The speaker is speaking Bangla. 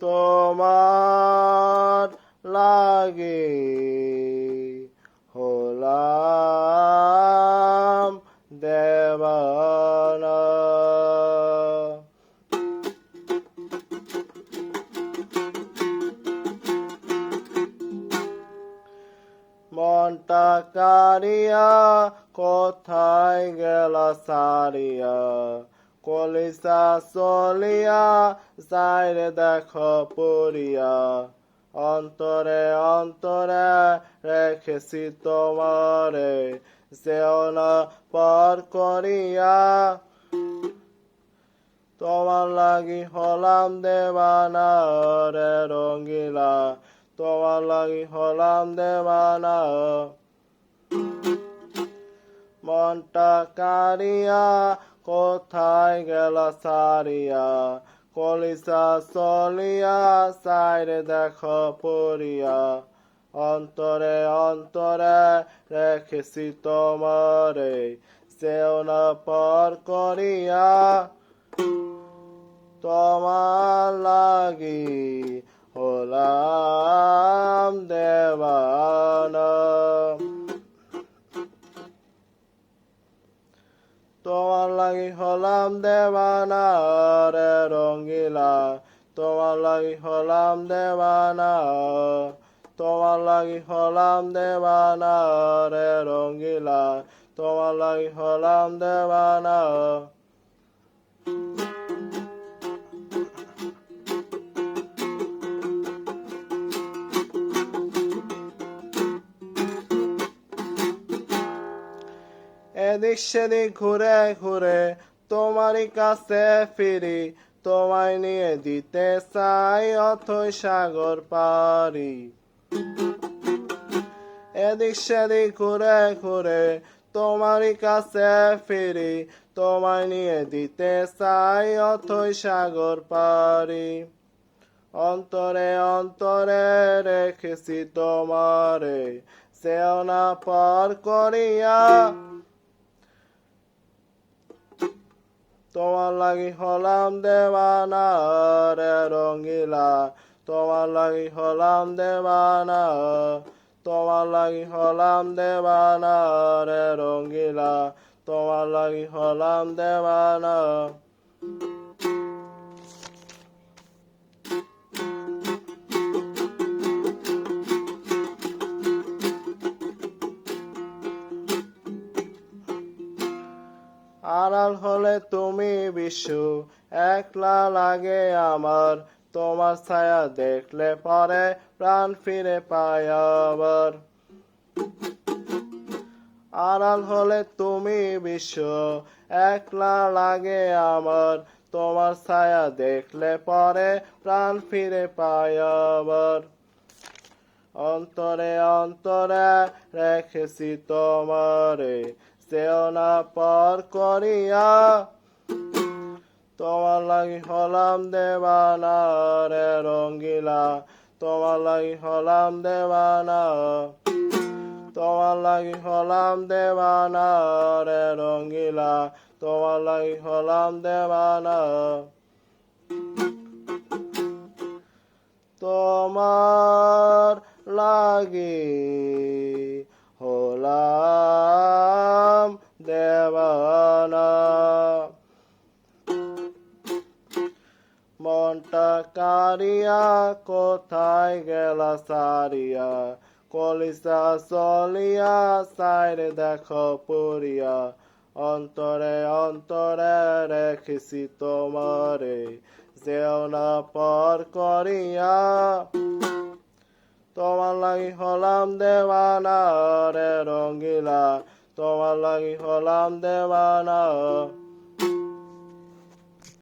তোমার লাগি হলাম দেওয়ানা। মনটা কারিয়া কোথায় গেলা সারিয়া, কলিজা চলিয়া যাইরে দেখো পড়িয়া, অন্তরে অন্তরে রেখেছি তোমারে, যেও না পর করিয়া। তোমার লাগি হলাম দেওয়ানা রে রঙ্গিলা, তোমার লাগি হলাম দেওয়ানা। মনটা কারিয়া কোথায় গেলা সারিয়া, কলিজা চলিয়া যাইরে দেখো পড়িয়া, অন্তরে অন্তরে রেখেছি তোমারে, যেও না পর করিয়া। তোমার লাগি হলাম দেওয়ানা। তোমার লাগি হলাম দেওয়ানা রে রঙ্গিলা, তোমার লাগি হলাম দেওয়ানা, তোমার লাগি হলাম দেওয়ানা রে রঙ্গিলা, তোমার লাগি হলাম দেওয়ানা। এদিক সেদিক ঘুরে ঘুরে তোমারই কাছে ফিরি, তোমায় নিয়ে দিতে চাই অথই সাগর পারি। এদিক সেদিক ঘুরে ঘুরে তোমারই কাছে ফিরি, তোমায় নিয়ে দিতে চাই অথই সাগর পারি। অন্তরে অন্তরে রেখেছি তোমারে, যেও না পর করিয়া। তোমার লাগি হলাম দেওয়ানা রে রঙ্গিলা, তোমার লাগি হলাম দেওয়ানা, তোমার লাগি হলাম দেওয়ানা রে রঙ্গিলা, তোমার লাগি হলাম দেওয়ানা। আড়াল হলে তুমি বিশ্ব, একলা লাগে আমার, তোমার ছায়া দেখলে পরে প্রাণ ফিরে পায় আবার। আড়াল হলে তুমি বিশ্ব, একলা লাগে আমার, তোমার ছায়া দেখলে পরে প্রাণ ফিরে পায় আবার। অন্তরে অন্তরে রেখেছি তোমারে, যেও না পর করিয়া। তোমার লাগি হলাম দেওয়ানা রে রঙ্গিলা, তোমার লাগি হলাম দেওয়ানা, তোমার লাগি হলাম দেওয়ানা রে রঙ্গিলা, তোমার লাগি হলাম দেওয়ানা। তোমার লাগি হলাম দেওয়ানা। মনটা কারিয়া কোথায় গেলা সারিয়া, কলিজা চলিয়া যাইরে দেখো পড়িয়া, অন্তরে অন্তরে রেখেছি তোমারে, যেও না পর করিয়া। তোমার লাগি হলাম দেওয়ানা রে রঙ্গিলা, তোমার লাগি হলাম দেওয়ানা।